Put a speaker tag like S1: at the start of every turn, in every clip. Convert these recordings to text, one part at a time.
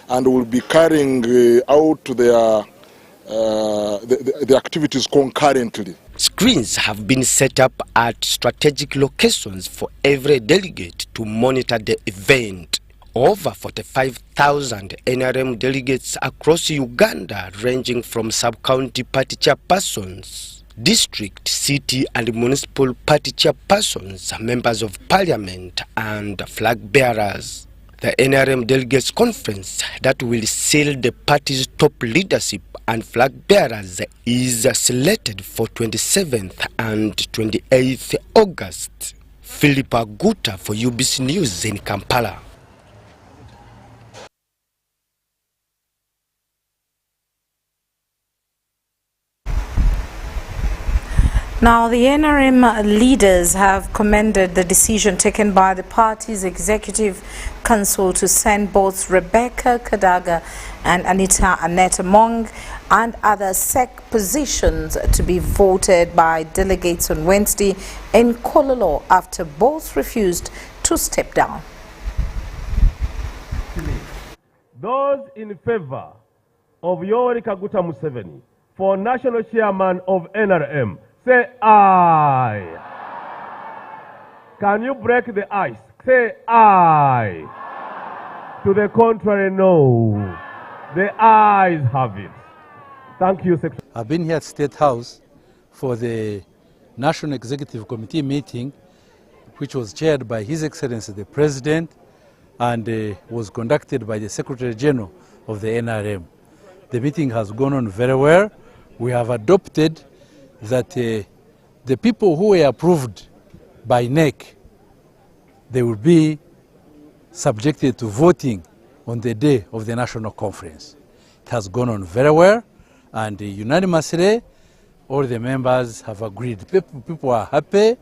S1: and will be carrying out their the activities concurrently.
S2: Screens have been set up at strategic locations for every delegate to monitor the event. Over 45,000 NRM delegates across Uganda, ranging from sub-county party chairpersons, district, city and municipal party chairpersons, members of parliament and flag bearers. The NRM Delegates Conference that will seal the party's top leadership and flag bearers is slated for 27th and 28th August. Philip Aguta for UBC News in Kampala.
S3: Now, the NRM leaders have commended the decision taken by the party's Executive Council to send both Rebecca Kadaga and Anita Annette Among and other SEC positions to be voted by delegates on Wednesday in Kololo after both refused to step down.
S4: Those in favor of Yoweri Kaguta Museveni for National Chairman of NRM, say aye. Can you break the ice? Say aye. To the contrary, no. The ayes have it. Thank you, Secretary.
S5: I've been here at State House for the National Executive Committee meeting, which was chaired by His Excellency the President and was conducted by the Secretary General of the NRM. The meeting has gone on very well. We have adopted that the people who were approved by NEC, they will be subjected to voting on the day of the national conference. It has gone on very well, and unanimously all the members have agreed. People are happy,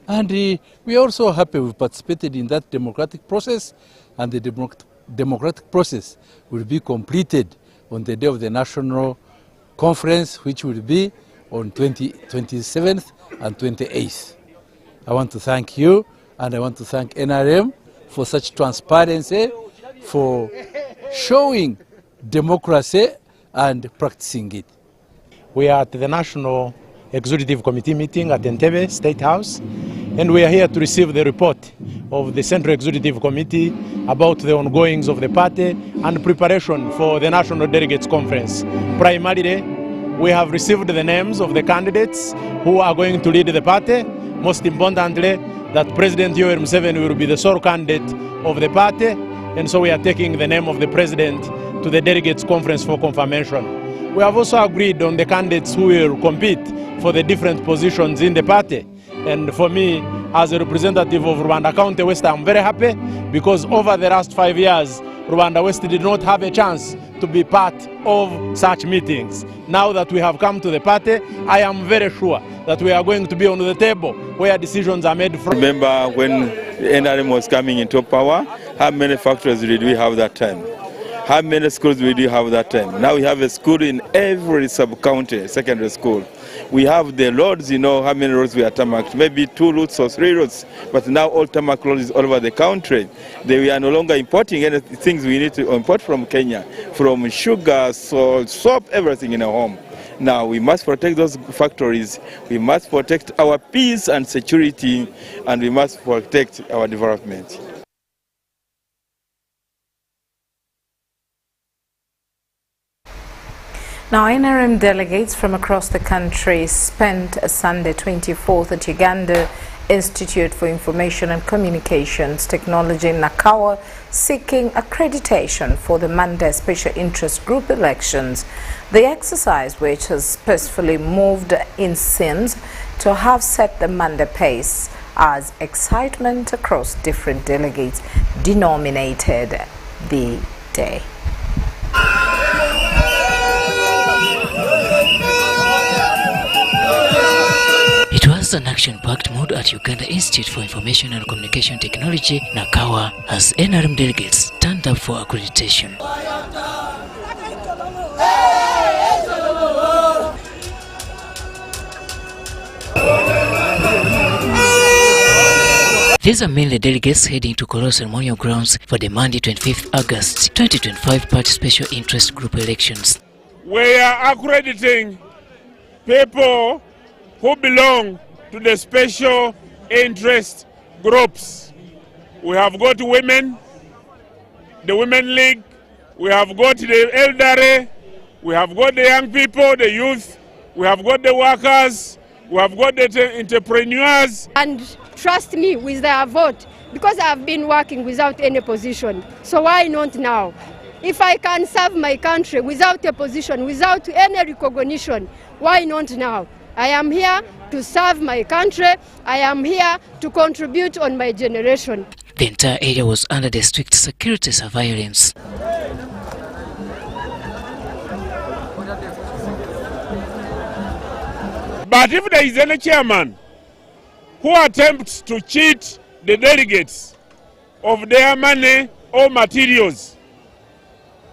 S5: and we are also happy we participated in that democratic process, and the democratic process will be completed on the day of the national conference, which will be on 27th and 28th. I want to thank you, and I want to thank NRM for such transparency, for showing democracy and practicing it.
S6: We are at the National Executive Committee meeting at Entebbe State House, and we are here to receive the report of the Central Executive Committee about the ongoings of the party and preparation for the National Delegates Conference. Primarily, we have received the names of the candidates who are going to lead the party. Most importantly, that President Yoweri Museveni will be the sole candidate of the party, and so we are taking the name of the President to the Delegates Conference for confirmation. We have also agreed on the candidates who will compete for the different positions in the party. And for me, as a representative of Rwanda County West, I'm very happy because over the last 5 years, Rwanda West did not have a chance to be part of such meetings. Now that we have come to the party, I am very sure that we are going to be on the table where decisions are made from.
S7: Remember when NRM was coming into power, how many factories did we have that time? How many schools did we have that time? Now we have a school in every sub-county, secondary school. We have the roads, you know how many roads we are tarmacked, maybe 2 routes or 3 routes, but now all tarmac roads all over the country. We are no longer importing any things we need to import from Kenya, from sugar, salt, soap, everything in our home. Now we must protect those factories, we must protect our peace and security, and we must protect our development.
S3: Now, NRM delegates from across the country spent Sunday 24th at Uganda Institute for Information and Communications Technology in Nakawa seeking accreditation for the Manda Special Interest Group elections. The exercise, which has purposefully moved in scenes to have set the Manda pace as excitement across different delegates denominated the day.
S8: It was an action-packed mood at Uganda Institute for Information and Communication Technology, Nakawa, as NRM delegates turned up for accreditation. These are mainly delegates heading to Kolo ceremonial grounds for the Monday 25th August 2025 Party Special Interest Group elections.
S9: We are accrediting people who belong to the special interest groups. We have got women, the Women League, we have got the elderly, we have got the young people, the youth, we have got the workers, we have got the entrepreneurs.
S10: And trust me with their vote, because I have been working without any position. So why not now? If I can serve my country without a position, without any recognition, why not now? I am here to serve my country. I am here to contribute on my generation.
S8: The entire area was under the strict security surveillance.
S9: But if there is any chairman who attempts to cheat the delegates of their money or materials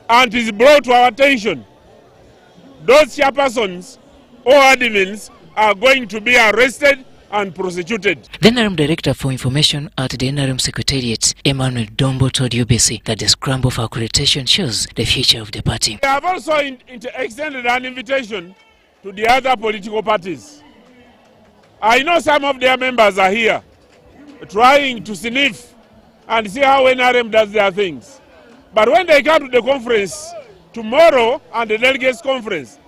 S9: and is brought to our attention, those chairpersons or admins are going to be arrested and prosecuted.
S8: The NRM Director for Information at the NRM Secretariat, Emmanuel Dombo, told UBC that the scramble for accreditation shows the future of the party.
S9: They have also extended an invitation to the other political parties. I know some of their members are here trying to sniff and see how NRM does their things. But when they come to the conference tomorrow and the delegates conference,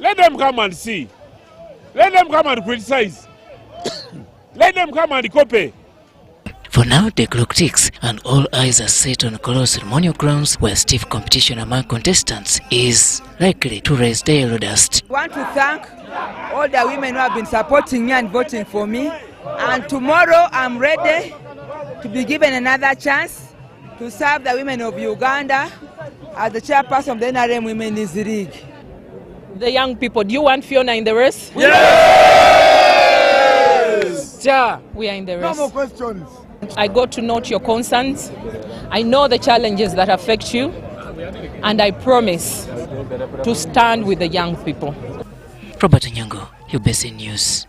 S9: let them come and see. Let them come and criticize. Let them come and copy.
S8: For now, the clock ticks and all eyes are set on Kolo ceremonial grounds where stiff competition among contestants is likely to raise the yellow dust.
S11: I want to thank all the women who have been supporting me and voting for me. And tomorrow I'm ready to be given another chance to serve the women of Uganda as the chairperson of the NRM Women's League.
S12: The young people, do you want Fiona in the race?
S9: Yes!
S12: Yeah, we are in the race.
S9: No more questions.
S12: I got to note your concerns. I know the challenges that affect you, and I promise to stand with the young people.
S8: Robert Nyango, UBC News.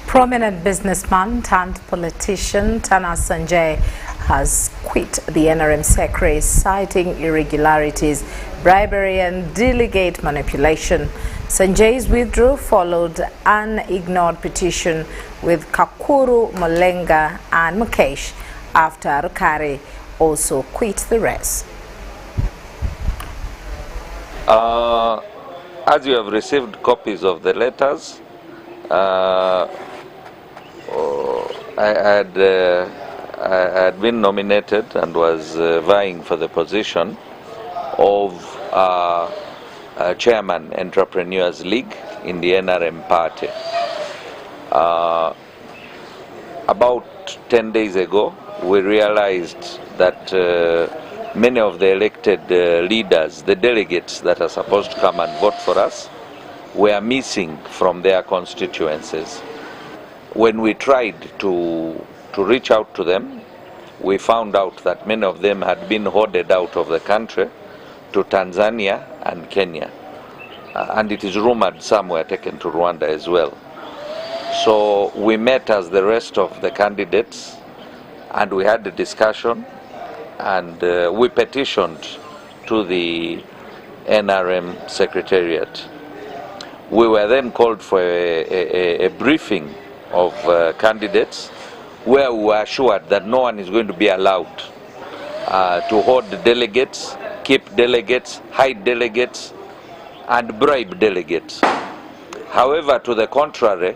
S3: Prominent businessman turned politician Tana Sanjay has quit the NRM secretary, citing irregularities, bribery and delegate manipulation. Sanjay's withdrawal followed an ignored petition with Kakuru, Molenga and Mukesh after Rukari also quit the race.
S13: As you have received copies of the letters, I had been nominated and was vying for the position of Chairman Entrepreneurs League in the NRM party. About 10 days ago, we realized that many of the elected leaders, the delegates that are supposed to come and vote for us, were missing from their constituencies. When we tried to reach out to them, we found out that many of them had been hoarded out of the country to Tanzania and Kenya. And it is rumored some were taken to Rwanda as well. So we met as the rest of the candidates and we had a discussion and we petitioned to the NRM Secretariat. We were then called for a briefing of candidates where we were assured that no one is going to be allowed to hoard delegates, keep delegates, hide delegates, and bribe delegates. However, to the contrary,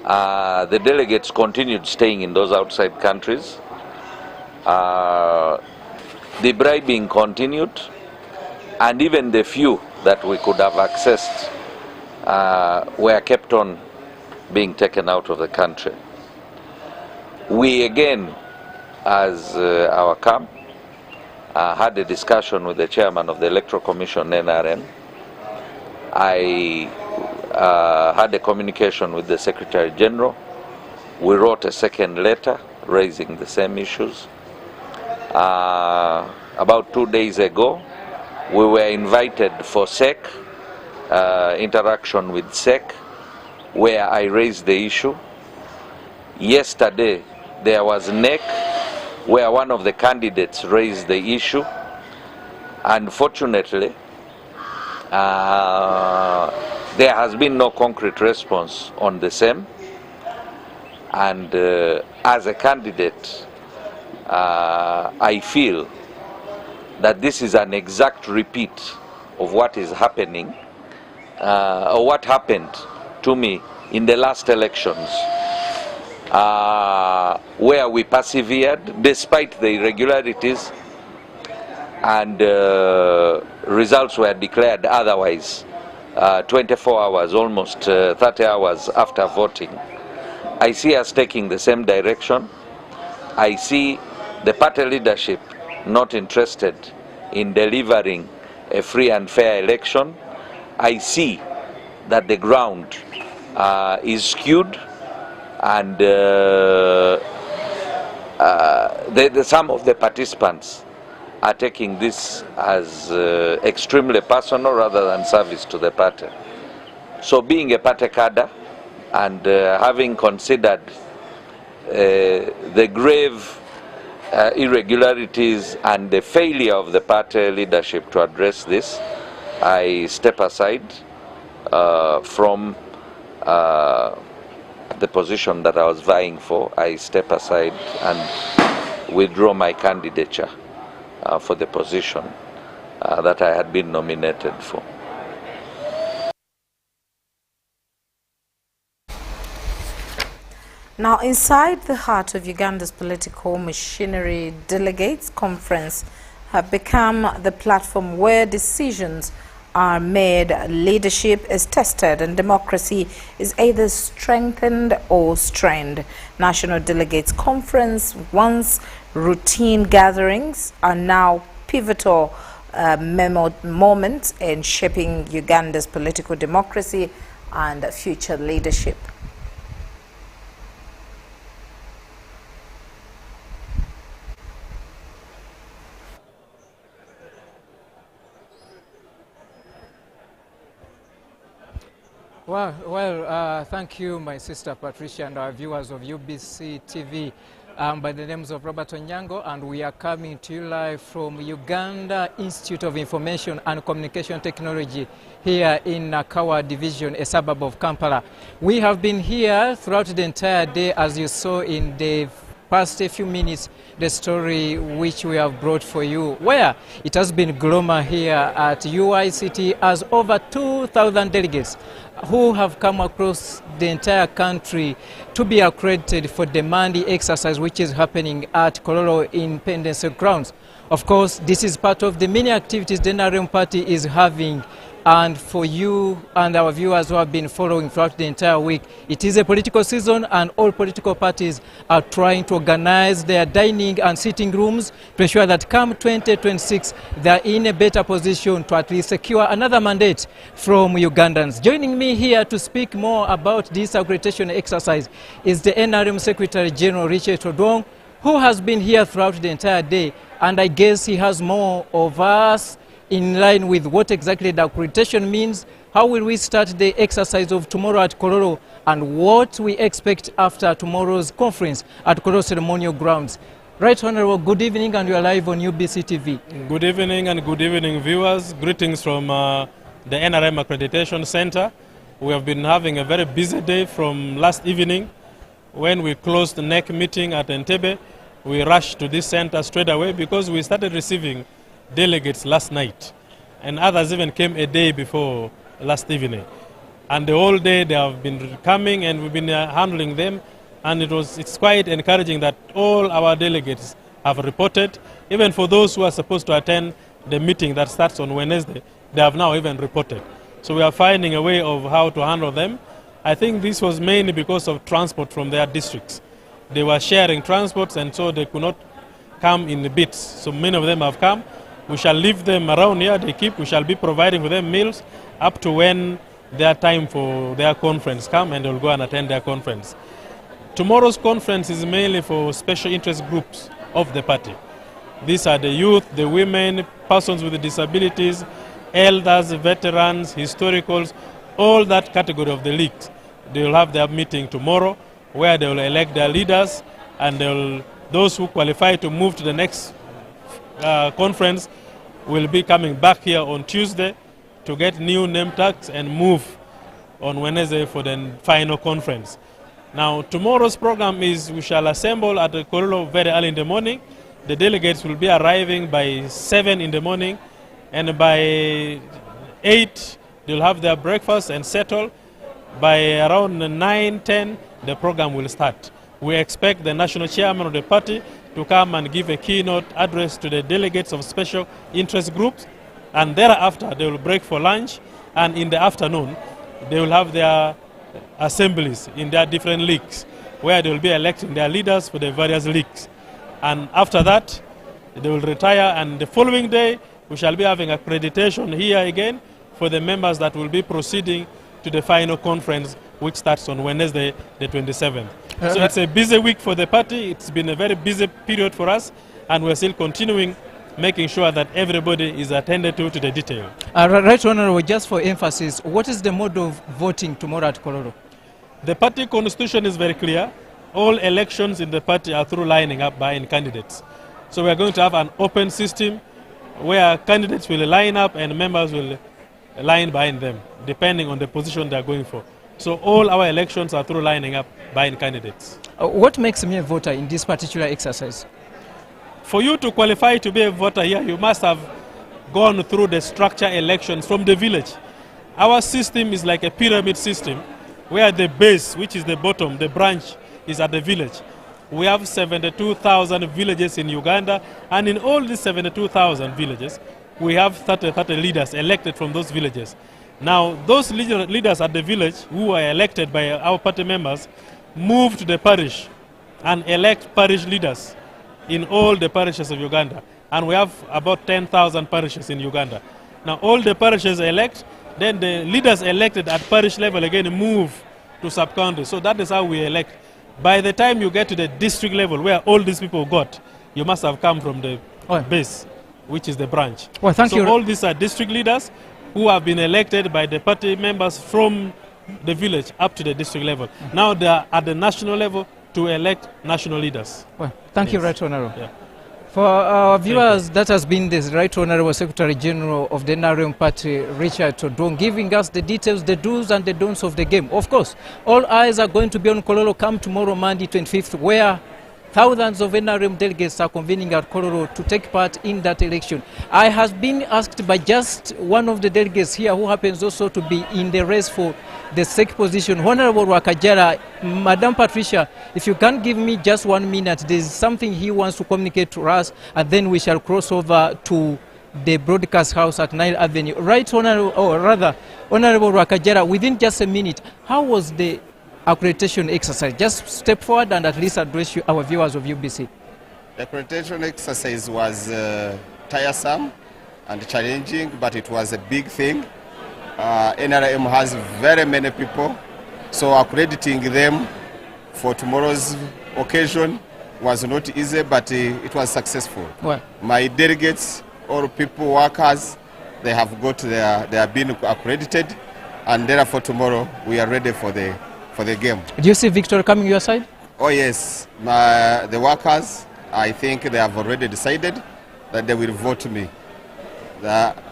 S13: the delegates continued staying in those outside countries. The bribing continued, and even the few that we could have accessed were kept on being taken out of the country. We again, as our camp, had a discussion with the chairman of the Electoral Commission, NRM. I had a communication with the Secretary General. We wrote a second letter raising the same issues. About 2 days ago, we were invited for SEC, interaction with SEC, where I raised the issue. Yesterday, there was NEC, where one of the candidates raised the issue. Unfortunately, there has been no concrete response on the same. And as a candidate, I feel that this is an exact repeat of what is happening, or what happened to me in the last elections, where we persevered despite the irregularities, and results were declared otherwise 24 hours, almost 30 hours after voting. I see us taking the same direction. I see the party leadership not interested in delivering a free and fair election. I see that the ground is skewed, and some of the participants are taking this as extremely personal rather than service to the party. So being a party cadre and having considered the grave irregularities and the failure of the party leadership to address this, I step aside from the position that I was vying for. I step aside and withdraw my candidature for the position that I had been nominated for.
S3: Now, inside the heart of Uganda's political machinery, delegates' conference have become the platform where decisions are made, leadership is tested, and democracy is either strengthened or strained. National Delegates Conference, once routine gatherings, are now pivotal moments in shaping Uganda's political democracy and future leadership.
S14: Well, thank you, my sister Patricia, and our viewers of UBC TV. By the names of Robert Onyango, and we are coming to you live from Uganda Institute of Information and Communication Technology here in Nakawa Division, a suburb of Kampala. We have been here throughout the entire day, as you saw in the past a few minutes, the story which we have brought for you, where it has been gloomy here at UICT, as over 2,000 delegates who have come across the entire country to be accredited for the Mandi exercise which is happening at Kololo Independence Grounds. Of course, this is part of the many activities the NRM party is having. And for you and our viewers who have been following throughout the entire week, it is a political season, and all political parties are trying to organize their dining and sitting rooms to ensure that come 2026, they are in a better position to at least secure another mandate from Ugandans. Joining me here to speak more about this accreditation exercise is the NRM Secretary General Richard Odwong, who has been here throughout the entire day, and I guess he has more of us in line with what exactly the accreditation means, how will we start the exercise of tomorrow at Kololo, and what we expect after tomorrow's conference at Kololo Ceremonial Grounds. Right Honorable, good evening, and you are live on UBC TV.
S15: Good evening, and good evening, viewers. Greetings from the NRM Accreditation Center. We have been having a very busy day from last evening. When we closed the NEC meeting at Entebbe, we rushed to this center straight away because we started receiving delegates last night, and others even came a day before last evening, and the whole day they have been coming, and we've been handling them, and it's quite encouraging that all our delegates have reported. Even for those who are supposed to attend the meeting that starts on Wednesday, they have now even reported. So we are finding a way of how to handle them. I think this was mainly because of transport from their districts. They were sharing transports, and so they could not come in bits. So many of them have come. We shall leave them around here, we shall be providing for them meals up to when their time for their conference come, and they'll go and attend their conference. Tomorrow's conference is mainly for special interest groups of the party. These are the youth, the women, persons with disabilities, elders, veterans, historicals, all that category of the leagues. they will have their meeting tomorrow, where they will elect their leaders, and those who qualify to move to the next conference will be coming back here on Tuesday to get new name tags and move on Wednesday for the final conference. Now, tomorrow's program is we shall assemble at the Kololo very early in the morning. The delegates will be arriving by 7 in the morning, and by 8 they'll have their breakfast and settle. By around 9, 10, the program will start. We expect the national chairman of the party to come and give a keynote address to the delegates of special interest groups, and thereafter they will break for lunch, and in the afternoon they will have their assemblies in their different leagues, where they will be electing their leaders for the various leagues. And after that, they will retire, and the following day we shall be having accreditation here again for the members that will be proceeding to the final conference, which starts on Wednesday, the 27th. So it's a busy week for the party. It's been a very busy period for us, and we're still continuing making sure that everybody is attended to the detail.
S14: Right, Honorable, just for emphasis, what is the mode of voting tomorrow at Kololo?
S15: The party constitution is very clear. All elections in the party are through lining up behind candidates. So we are going to have an open system where candidates will line up and members will line behind them, depending on the position they are going for. So all our elections are through lining up behind candidates.
S14: What makes me a voter in this particular exercise?
S15: For you to qualify to be a voter here, you must have gone through the structure elections from the village. Our system is like a pyramid system, where the base, which is the bottom, the branch, is at the village. We have 72,000 villages in Uganda, and in all these 72,000 villages, we have 30 leaders elected from those villages. Now, those leaders at the village who are elected by our party members move to the parish and elect parish leaders in all the parishes of Uganda. And we have about 10,000 parishes in Uganda. Now, all the parishes elect, then the leaders elected at parish level again move to sub-county. So that is how we elect. By the time you get to the district level, where all these people got, you must have come from the base, which is the branch.
S14: Well, thank you.
S15: So all these are district leaders who have been elected by the party members from the village up to the district level. Now they are at the national level to elect national leaders.
S14: Well, thank you, Right Honorable. Yeah. For our viewers, that has been the Right Honorable Secretary General of the NRM Party, Richard Odong, giving us the details, the do's and the don'ts of the game. Of course, all eyes are going to be on Kololo come tomorrow, Monday 25th, where thousands of NRM delegates are convening at Kololo to take part in that election. I have been asked by just one of the delegates here, who happens also to be in the race for the second position, Honorable Rwakajara. Madam Patricia, if you can give me just 1 minute, there is something he wants to communicate to us, and then we shall cross over to the broadcast house at Nile Avenue. Right, Honorable, or rather, Honorable Rwakajara, within just a minute, how was the accreditation exercise? Just step forward and at least address our viewers of UBC.
S16: The accreditation exercise was tiresome and challenging, but it was a big thing. NRM has very many people, so accrediting them for tomorrow's occasion was not easy, but it was successful.
S14: Well,
S16: my delegates, all people, workers, they have been accredited, and therefore tomorrow we are ready for the game.
S14: Do you see victory coming your side?
S16: Oh yes, the workers, I think they have already decided that they will vote me.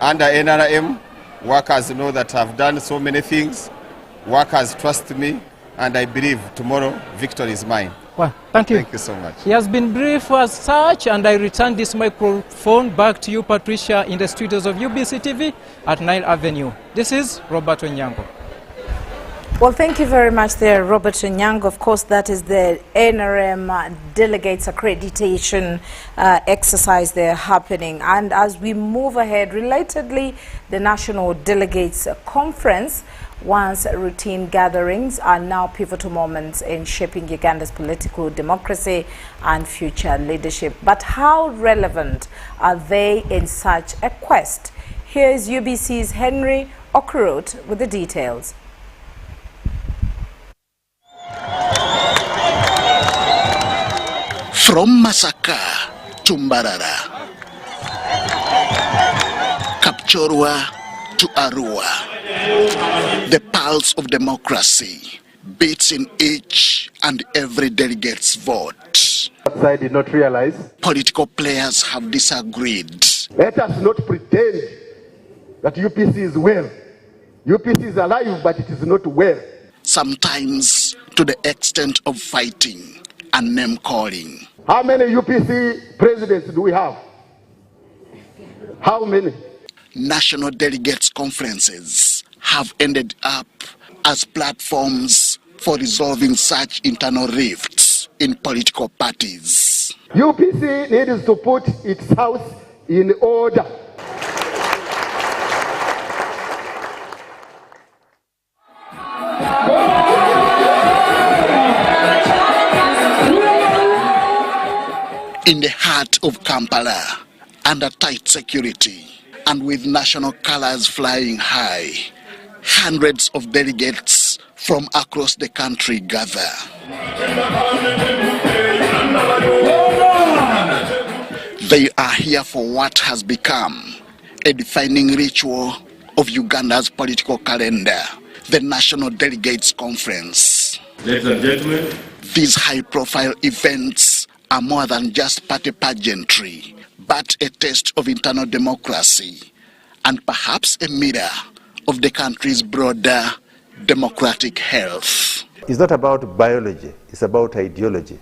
S16: Under NRM, workers know that I've done so many things. Workers trust me, and I believe tomorrow victory is mine.
S14: Well, thank you.
S16: Thank you so much.
S14: He has been brief as such, and I return this microphone back to you, Patricia, in the studios of UBC TV at Nile Avenue. This is Robert Onyango.
S3: Well, thank you very much there, Robert Onyango. Of course, that is the NRM delegates accreditation exercise there happening. And as we move ahead, relatedly, the National Delegates Conference, once routine gatherings, are now pivotal moments in shaping Uganda's political democracy and future leadership. But how relevant are they in such a quest? Here's UBC's Henry Okurut with the details.
S17: From Masaka to Mbarara, Kapchorwa to Arua, the pulse of democracy beats in each and every delegate's vote.
S18: I did not realize.
S17: Political players have disagreed.
S18: Let us not pretend that UPC is well. UPC is alive, but it is not well.
S17: Sometimes to the extent of fighting and name calling.
S18: How many UPC presidents do we have? How many?
S17: National delegates conferences have ended up as platforms for resolving such internal rifts in political parties.
S18: UPC needs to put its house in order.
S17: In the heart of Kampala, under tight security and with national colors flying high, hundreds of delegates from across the country gather. They are here for what has become a defining ritual of Uganda's political calendar, the National Delegates Conference.
S4: Ladies and gentlemen,
S17: these high-profile events are more than just party pageantry, but a test of internal democracy and perhaps a mirror of the country's broader democratic health.
S19: It's not about biology, it's about ideology.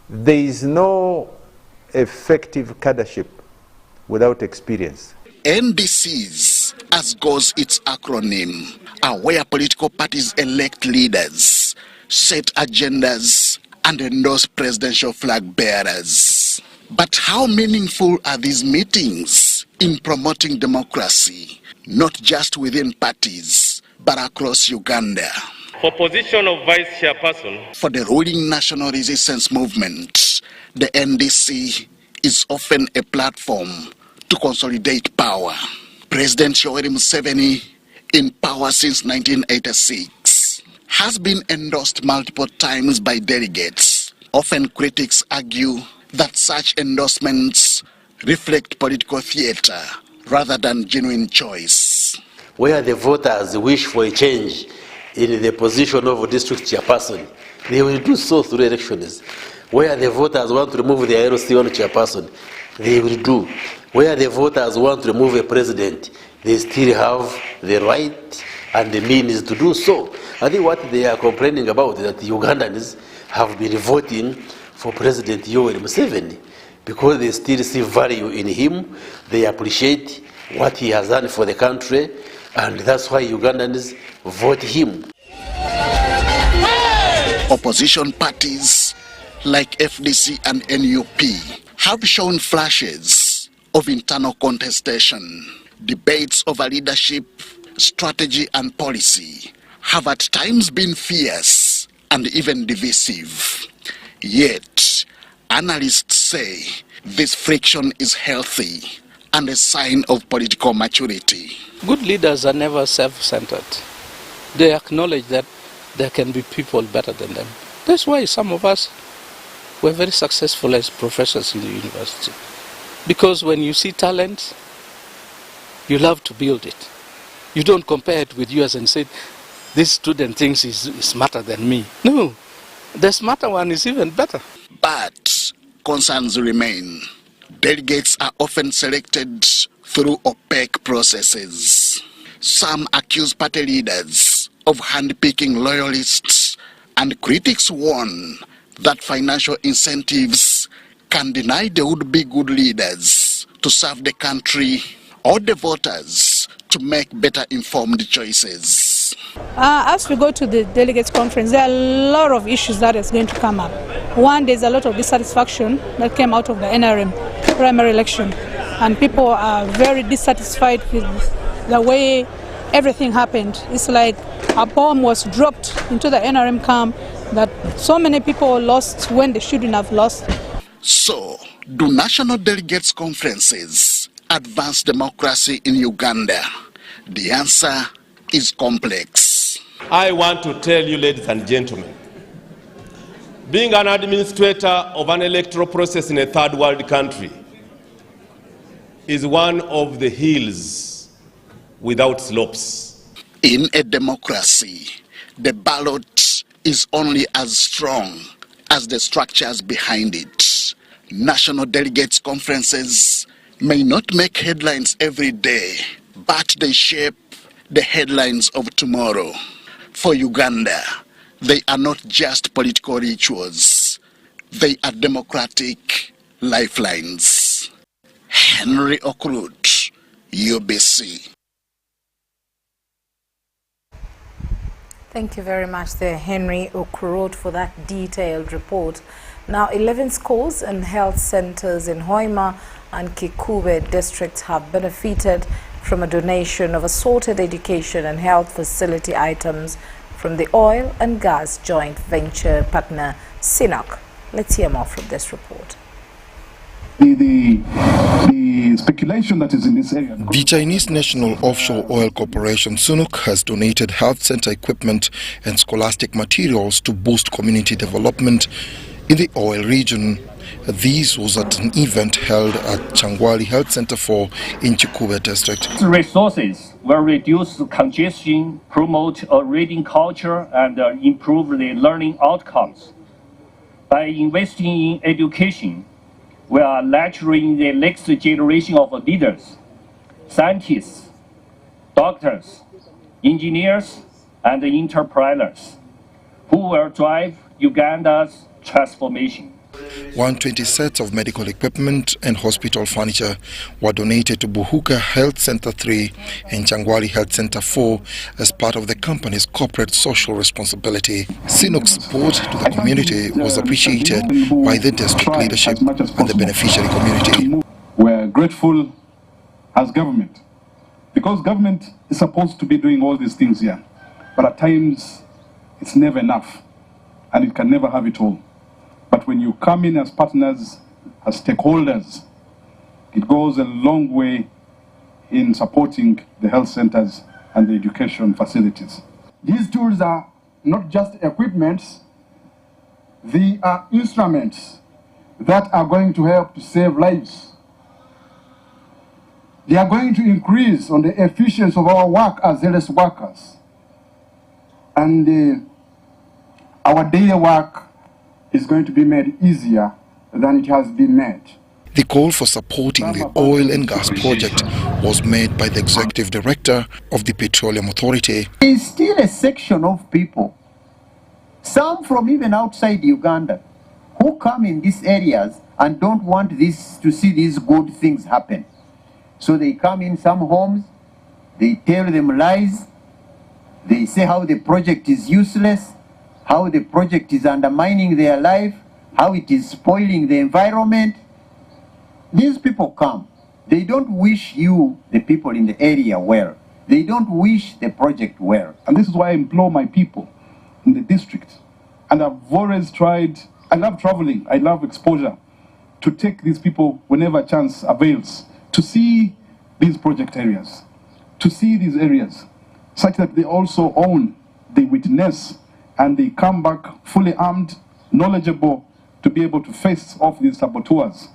S19: There is no effective cadreship without experience.
S17: NDCs, as goes its acronym, are where political parties elect leaders, set agendas, and endorse presidential flag bearers. But how meaningful are these meetings in promoting democracy, not just within parties, but across Uganda?
S4: for position of vice chairperson.
S17: For the ruling National Resistance Movement, the NDC is often a platform to consolidate power. President Yoweri Museveni, in power since 1986, has been endorsed multiple times by delegates. Often critics argue that such endorsements reflect political theater rather than genuine choice.
S20: Where the voters wish for a change in the position of a district chairperson, they will do so through elections. Where the voters want to remove the LC1 chairperson, they will do. Where the voters want to remove a president, they still have the right and the means to do so. I think what they are complaining about is that the Ugandans have been voting for President Yoweri Museveni because they still see value in him, they appreciate what he has done for the country, and that's why Ugandans vote him.
S17: Opposition parties like FDC and NUP have shown flashes of internal contestation. Debates over leadership, strategy and policy have at times been fierce and even divisive. Yet, analysts say this friction is healthy and a sign of political maturity.
S21: Good leaders are never self-centered. They acknowledge that there can be people better than them. That's why some of us were very successful as professors in the university. Because when you see talent, you love to build it. You don't compare it with yours and say, this student thinks he's smarter than me. No, the smarter one is even better.
S17: But concerns remain. Delegates are often selected through opaque processes. Some accuse party leaders of handpicking loyalists, and critics warn that financial incentives can deny the would-be good leaders to serve the country or the voters to make better informed choices.
S22: As we go to the delegates conference, there are a lot of issues that is going to come up. One, there's a lot of dissatisfaction that came out of the NRM primary election, and people are very dissatisfied with the way everything happened. It's like a bomb was dropped into the NRM camp that so many people lost when they shouldn't have lost.
S17: So, do national delegates conferences advance democracy in Uganda? The answer is complex.
S4: I want to tell you, ladies and gentlemen, being an administrator of an electoral process in a third world country is one of the hills without slopes.
S17: In a democracy, The ballot is only as strong as the structures behind it. National delegates conferences may not make headlines every day, but they shape the headlines of tomorrow. For Uganda, they are not just political rituals, they are democratic lifelines. Henry Okrut, UBC.
S3: Thank you very much there, Henry Okrut, for that detailed report. Now, 11 schools and health centers in Hoima and Kikube districts have benefited from a donation of assorted education and health facility items from the oil and gas joint venture partner CNOOC. Let's hear more from this report.
S1: The speculation that is in this area.
S2: The Chinese National Offshore Oil Corporation CNOOC has donated health center equipment and scholastic materials to boost community development in the oil region. This was at an event held at Changwali Health Center 4 in Kikube district.
S23: Resources will reduce congestion, promote a reading culture, and improve the learning outcomes. By investing in education, we are nurturing the next generation of leaders, scientists, doctors, engineers, and entrepreneurs who will drive Uganda's transformation.
S2: 120 sets of medical equipment and hospital furniture were donated to Buhuka Health Center 3 and Changwali Health Center 4 as part of the company's corporate social responsibility. CNOOC's support to the community was appreciated by the district leadership and the beneficiary community.
S1: We're grateful as government, because government is supposed to be doing all these things here, but at times it's never enough and it can never have it all. But when you come in as partners, as stakeholders, it goes a long way in supporting the health centers and the education facilities. These tools are not just equipments, they are instruments that are going to help to save lives. They are going to increase on the efficiency of our work as health workers. And our daily work is going to be made easier than it has been made.
S2: The call for supporting the oil and gas project was made by the executive director of the Petroleum Authority.
S24: There is still a section of people, some from even outside Uganda, who come in these areas and don't want this to see these good things happen. So they come in some homes, they tell them lies, they say how the project is useless, how the project is undermining their life, how it is spoiling the environment. These people come. They don't wish you, the people in the area, well. They don't wish the project well.
S1: And this is why I implore my people in the district, and I've always tried, I love traveling, I love exposure, to take these people whenever chance avails, to see these project areas, to see these areas, such that they also own, they witness, and they come back fully armed, knowledgeable, to be able to face off these saboteurs.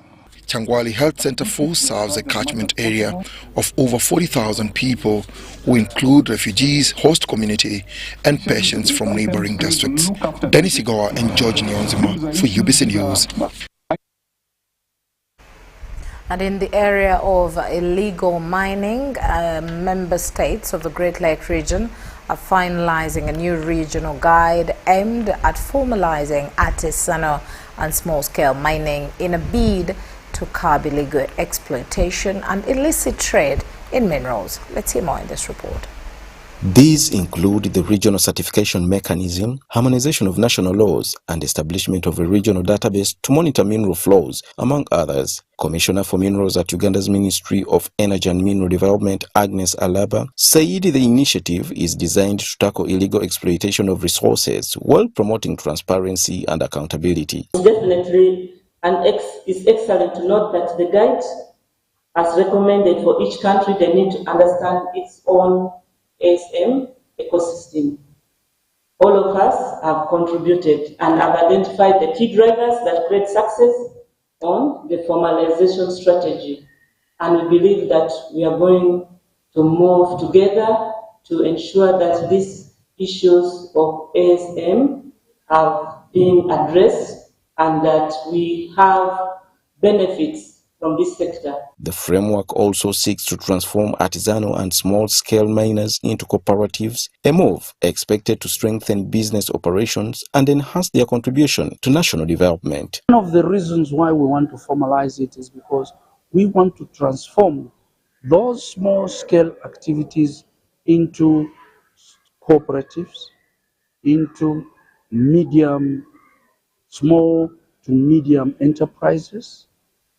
S2: Changwali Health Center 4 serves a catchment area of over 40,000 people, who include refugees, host community, and patients from neighboring districts. Dennis Igawa and George Nyonzima for UBC News.
S3: And in the area of illegal mining, member states of the Great Lake region are finalizing a new regional guide aimed at formalizing artisanal and small-scale mining in a bid to curb illegal exploitation and illicit trade in minerals. Let's hear more in this report.
S25: These include the regional certification mechanism, harmonization of national laws, and establishment of a regional database to monitor mineral flows, among others. Commissioner for Minerals at Uganda's Ministry of Energy and Mineral Development, Agnes Alaba, said the initiative is designed to tackle illegal exploitation of resources while promoting transparency and accountability.
S26: Definitely, it's excellent to note that the guide, as recommended for each country, they need to understand its own ASM ecosystem. All of us have contributed and have identified the key drivers that create success on the formalization strategy. And we believe that we are going to move together to ensure that this issues of ASM have been addressed and that we have benefits from this sector.
S25: The framework also seeks to transform artisanal and small-scale miners into cooperatives, a move expected to strengthen business operations and enhance their contribution to national development.
S5: One of the reasons why we want to formalize it is because we want to transform those small-scale activities into cooperatives, into small to medium enterprises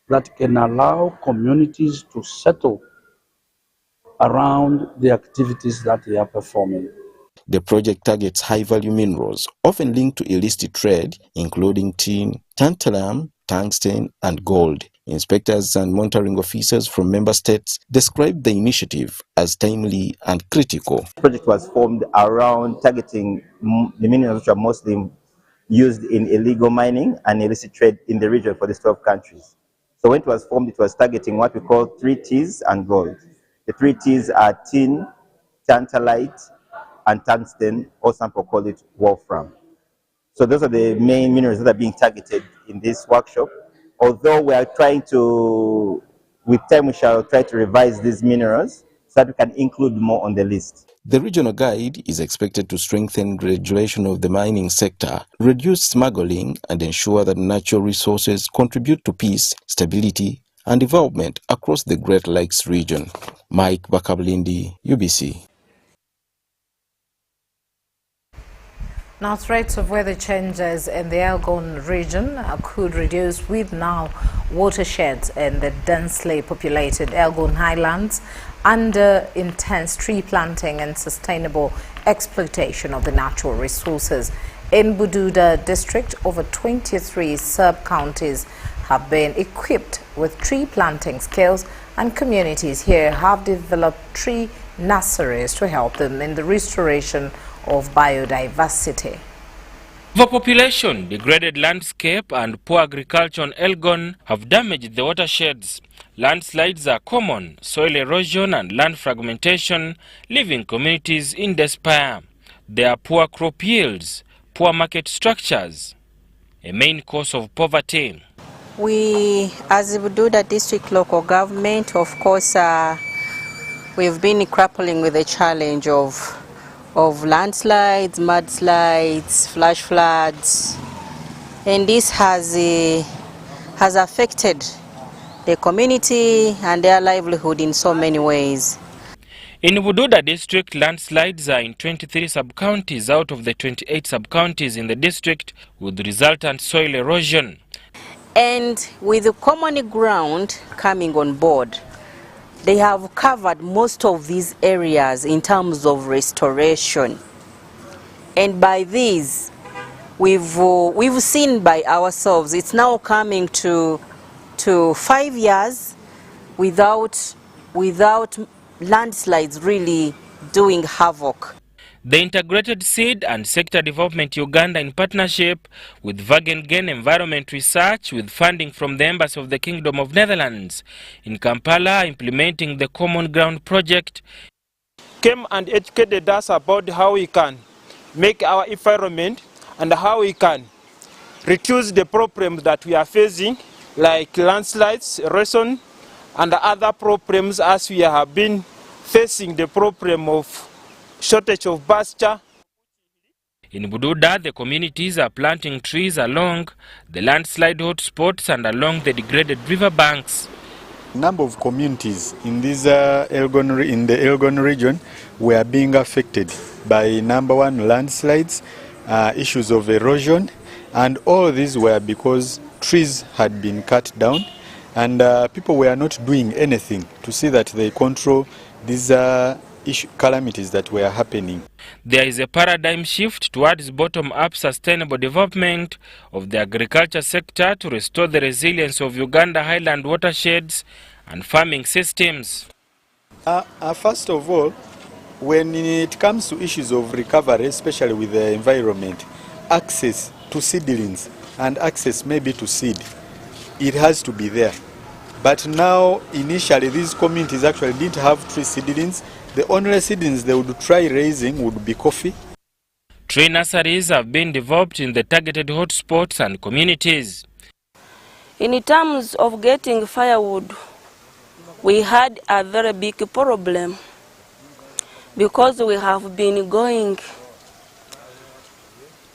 S5: that can allow communities to settle around the activities that they are performing.
S25: The project targets high-value minerals, often linked to illicit trade, including tin, tantalum, tungsten, and gold. Inspectors and monitoring officers from member states described the initiative as timely and critical.
S6: The project was formed around targeting the minerals which are mostly used in illegal mining and illicit trade in the region for these 12 countries. So when it was formed, it was targeting what we call 3 Ts and gold. The 3 Ts are tin, tantalite, and tungsten, or some people call it wolfram. So those are the main minerals that are being targeted in this workshop. Although we are trying to, with time we shall try to revise these minerals so that we can include more on the list.
S25: The regional guide is expected to strengthen regulation of the mining sector, reduce smuggling, and ensure that natural resources contribute to peace, stability, and development across the Great Lakes region. Mike Bakablindi, UBC.
S3: Now, threats of weather changes in the Elgon region could reduce with now watersheds in the densely populated Elgon Highlands under intense tree planting and sustainable exploitation of the natural resources. In Bududa district, over 23 sub-counties have been equipped with tree planting skills, and communities here have developed tree nurseries to help them in the restoration of biodiversity.
S7: Overpopulation, degraded landscape and poor agriculture on Elgon have damaged the watersheds. Landslides are common, soil erosion and land fragmentation, leaving communities in despair. There are poor crop yields, poor market structures, a main cause of poverty.
S9: We, as Bududa District Local Government, of course, we've been grappling with the challenge of landslides, mudslides, flash floods, and this has affected the community and their livelihood in so many ways.
S7: In Bududa district, landslides are in 23 sub-counties out of the 28 sub-counties in the district, with resultant soil erosion.
S9: And with the common ground coming on board, they have covered most of these areas in terms of restoration. And by these, we've seen by ourselves, it's now coming to 5 years without landslides really doing havoc.
S7: The Integrated Seed and Sector Development Uganda, in partnership with Wageningen Environment Research with funding from the Embassy of the Kingdom of Netherlands in Kampala, implementing the Common Ground project,
S10: came and educated us about how we can make our environment and how we can reduce the problems that we are facing, like landslides, erosion, and other problems, as we have been facing the problem of shortage of pasture.
S7: In Bududa, the communities are planting trees along the landslide hotspots and along the degraded river banks.
S11: A number of communities in the Elgon region were being affected by, number one, landslides, issues of erosion, and all these were because trees had been cut down, and people were not doing anything to see that they control these calamities that were happening.
S7: There is a paradigm shift towards bottom-up sustainable development of the agriculture sector to restore the resilience of Uganda highland watersheds and farming systems.
S11: First of all, when it comes to issues of recovery, especially with the environment, access to seedlings and access maybe to seed, it has to be there. But now, initially, these communities actually didn't have tree seedlings. The only seedlings they would try raising would be coffee.
S7: Tree nurseries have been developed in the targeted hotspots and communities.
S8: In terms of getting firewood, we had a very big problem because we have been going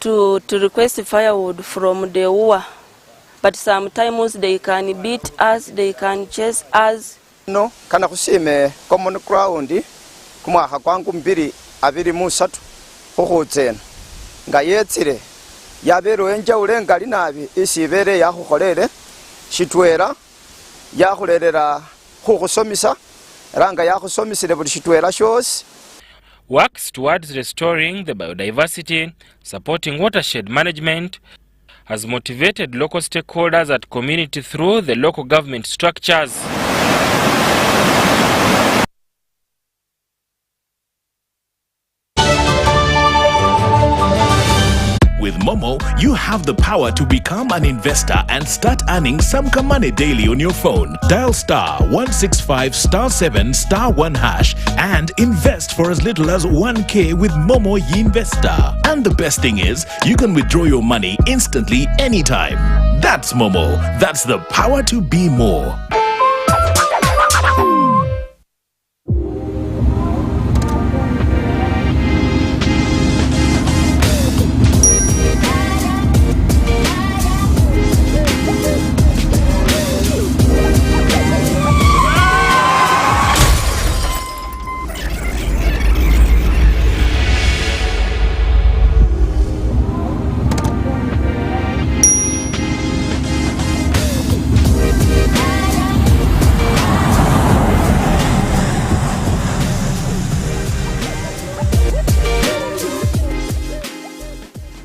S8: to request firewood from the UA, but sometimes they can beat us, they can chase us.
S12: No, kana kusime common ground kumwaka kwangu 2023 hohotsena nga yetsire yabero enja ulenga linabi isibere yakhukolere shitwera yakhulelera khukhusomisa ranga yakhusomisile buli shitwera shosi.
S7: Works towards restoring the biodiversity, supporting watershed management, has motivated local stakeholders at community through the local government structures.
S13: With Momo, you have the power to become an investor and start earning some money daily on your phone. Dial *165*7*1# and invest for as little as 1K with Momo Investor. And the best thing is, you can withdraw your money instantly anytime. That's Momo. That's the power to be more.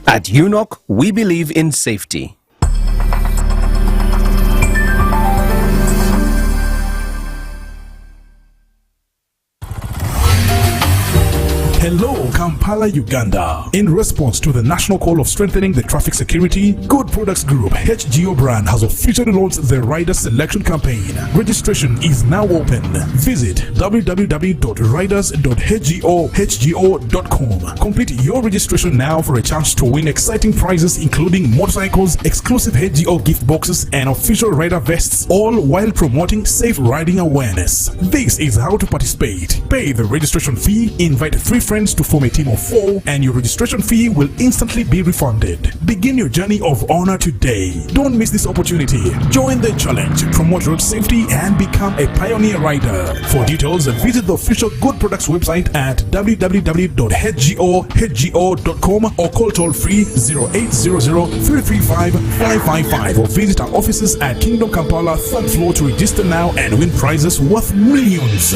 S14: At UNOC, we believe in safety.
S15: Hello, Kampala, Uganda. In response to the national call of strengthening the traffic security, Good Products Group HGO brand has officially launched the Rider Selection Campaign. Registration is now open. Visit www.riders.hgo.com. Complete your registration now for a chance to win exciting prizes including motorcycles, exclusive HGO gift boxes, and official rider vests, all while promoting safe riding awareness. This is how to participate. Pay the registration fee, invite 3 friends to form a team of 4, and your registration fee will instantly be refunded. Begin your journey of honor today. Don't miss this opportunity. Join the challenge, promote road safety, and become a pioneer rider. For details, visit the official Good Products website at www.hgo.com or call toll free 0800-335-555 or visit our offices at Kingdom Kampala 3rd floor to register now and win prizes worth millions.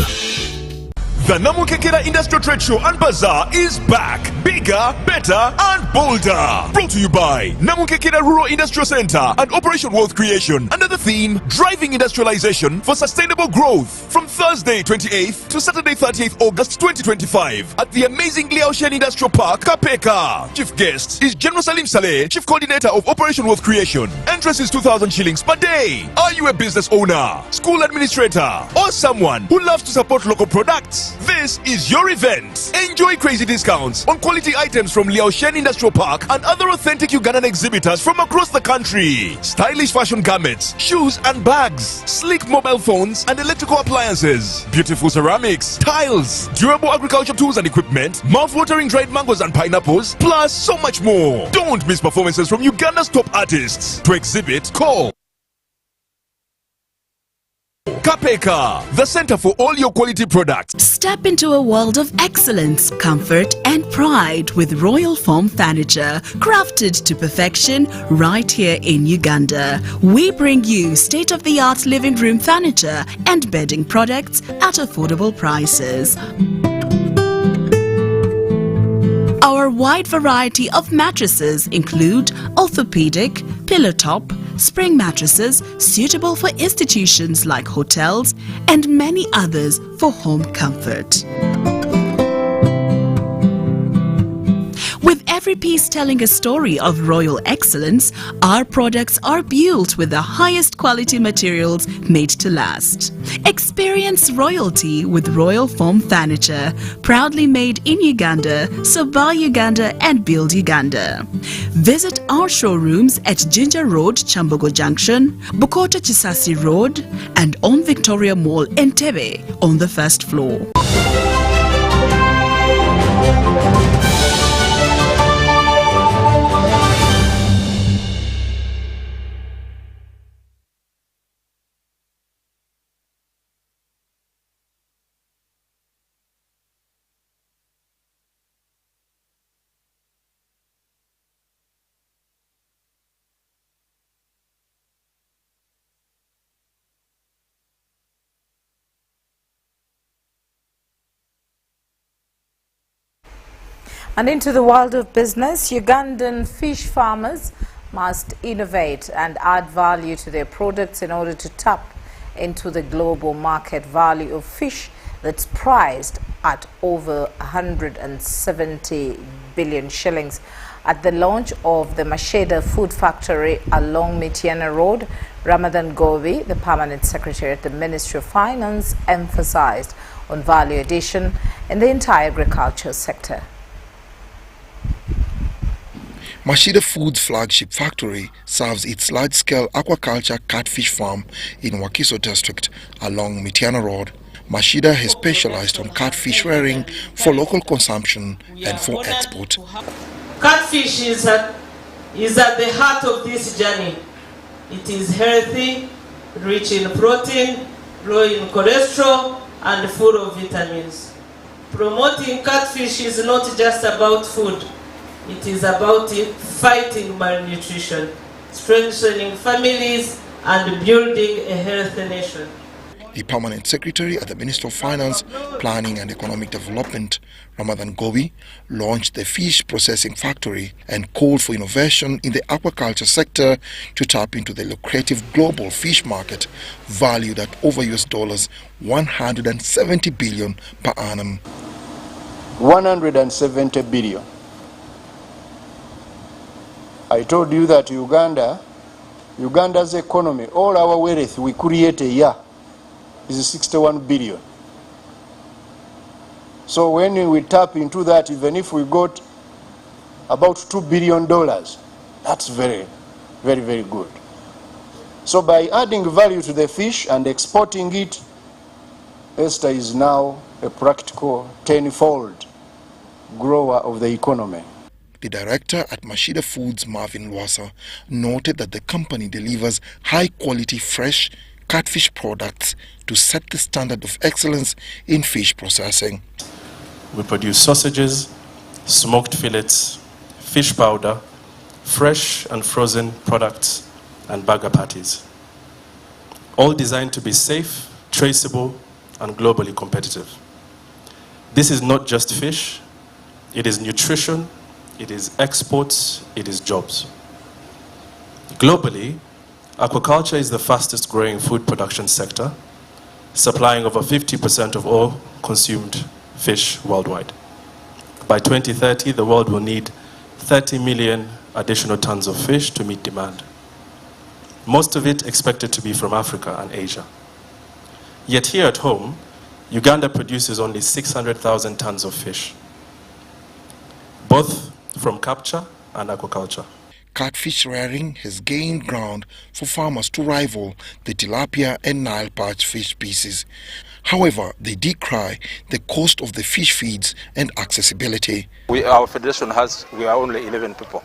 S16: The Namukekera Industrial Trade Show and Bazaar is back. Bigger, better, and bolder. Brought to you by Namukekera Rural Industrial Center and Operation Wealth Creation under the theme Driving Industrialization for Sustainable Growth from Thursday 28th to Saturday 30th August 2025 at the amazing Liaoshen Industrial Park, Kapeka. Chief guest is General Salim Saleh, Chief Coordinator of Operation Wealth Creation. Entrance is 2,000 shillings per day. Are you a business owner, school administrator, or someone who loves to support local products? This is your event. Enjoy crazy discounts on quality items from Liaoshen Industrial Park and other authentic Ugandan exhibitors from across the country. Stylish fashion garments, shoes and bags, sleek mobile phones and electrical appliances, beautiful ceramics, tiles, durable agriculture tools and equipment, mouth-watering dried mangoes and pineapples, plus so much more. Don't miss performances from Uganda's top artists. To exhibit, call Kapeka, the center for all your quality products.
S27: Step into a world of excellence, comfort and pride with Royal Foam Furniture, crafted to perfection right here in Uganda. We bring you state-of-the-art living room furniture and bedding products at affordable prices. Our wide variety of mattresses include orthopedic, pillow top, spring mattresses suitable for institutions like hotels and many others for home comfort. With every piece telling a story of royal excellence, our products are built with the highest quality materials made to last. Experience royalty with Royal Foam Furniture, proudly made in Uganda, so buy Uganda and build Uganda. Visit our showrooms at Ginger Road, Chambogo Junction, Bukota Chisasi Road, and on Victoria Mall, Entebbe, on the first floor.
S3: And into the world of business, Ugandan fish farmers must innovate and add value to their products in order to tap into the global market value of fish that's priced at over 170 billion shillings. At the launch of the Masheda Food Factory along Mityana Road, Ramadan Govi, the Permanent Secretary at the Ministry of Finance, emphasized on value addition in the entire agriculture sector.
S2: Masheda Foods flagship factory serves its large-scale aquaculture catfish farm in Wakiso district along Mityana Road. Masheda has specialized on catfish rearing for local consumption and for export.
S26: Catfish is at the heart of this journey. It is healthy, rich in protein, low in cholesterol, and full of vitamins. Promoting catfish is not just about food. It is about fighting malnutrition, strengthening families, and building a healthy nation.
S2: The Permanent Secretary at the Ministry of Finance, Planning and Economic Development, Ramadan Govi, launched the fish processing factory and called for innovation in the aquaculture sector to tap into the lucrative global fish market valued at over $170 billion per annum.
S4: 170 billion. I told you that Uganda's economy, all our wealth we create a year is 61 billion. So when we tap into that, even if we got about $2 billion, that's very, very, very good. So by adding value to the fish and exporting it, Esther is now a practical tenfold grower of the economy.
S2: The director at Masheda Foods, Marvin Lwasa, noted that the company delivers high-quality fresh catfish products to set the standard of excellence in fish processing.
S17: We produce sausages, smoked fillets, fish powder, fresh and frozen products, and burger patties. All designed to be safe, traceable, and globally competitive. This is not just fish, it is nutrition, it is exports, it is jobs. Globally, aquaculture is the fastest growing food production sector, supplying over 50% of all consumed fish worldwide. By 2030, the world will need 30 million additional tons of fish to meet demand. Most of it expected to be from Africa and Asia. Yet here at home, Uganda produces only 600,000 tons of fish, both from capture and aquaculture.
S2: Catfish rearing has gained ground for farmers to rival the tilapia and Nile perch fish species. However, they decry the cost of the fish feeds and accessibility.
S18: Our federation we are only 11 people.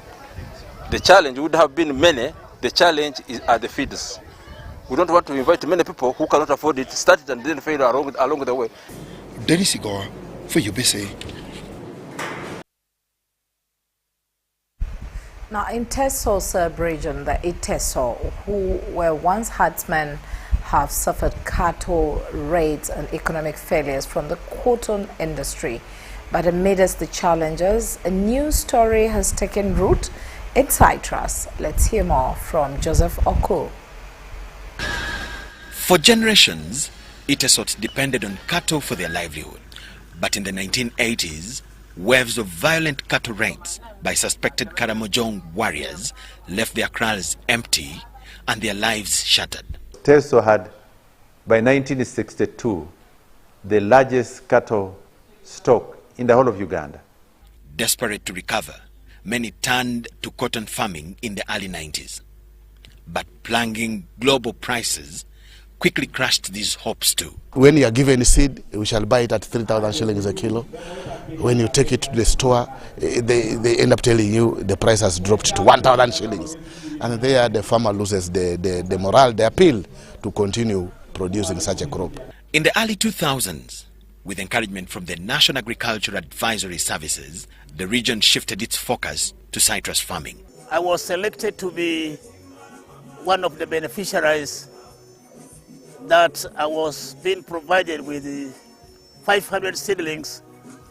S18: The challenge would have been many. The challenge are the feeders. We don't want to invite many people who cannot afford it, start it and then fail along the way.
S2: Dennis Igor for UBC.
S3: Now, in Teso sub-region, the Iteso, who were once herdsmen, have suffered cattle raids and economic failures from the cotton industry. But amidst the challenges, a new story has taken root in Citrus. Let's hear more from Joseph Oku.
S19: For generations, Itesot depended on cattle for their livelihood. But in the 1980s,
S1: waves of violent cattle raids by suspected Karamojong warriors left their kraals empty and their lives shattered.
S19: Teso had, by 1962, the largest cattle stock in the whole of Uganda.
S1: Desperate to recover, many turned to cotton farming in the early 90s. But plunging global prices quickly crushed these hopes too.
S20: When you are given seed, we shall buy it at 3,000 shillings a kilo. When you take it to the store, they end up telling you the price has dropped to 1,000 shillings. And there the farmer loses the morale, the appeal to continue producing such a crop.
S1: In the early 2000s, with encouragement from the National Agricultural Advisory Services, the region shifted its focus to citrus farming.
S21: I was selected to be one of the beneficiaries that I was being provided with 500 seedlings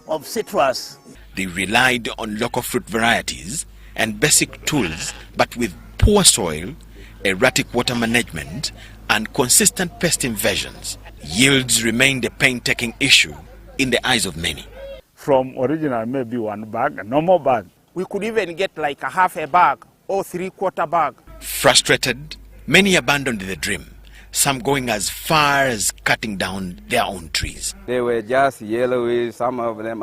S21: of citrus.
S1: They relied on local fruit varieties and basic tools, but with poor soil, erratic water management, and consistent pest invasions, yields remained a painstaking issue in the eyes of many.
S22: From original maybe one bag, a normal bag, we could even get like a half a bag or 3/4 bag.
S1: Frustrated, many abandoned the dream, some going as far as cutting down their own trees.
S23: They were just yellowish, some of them,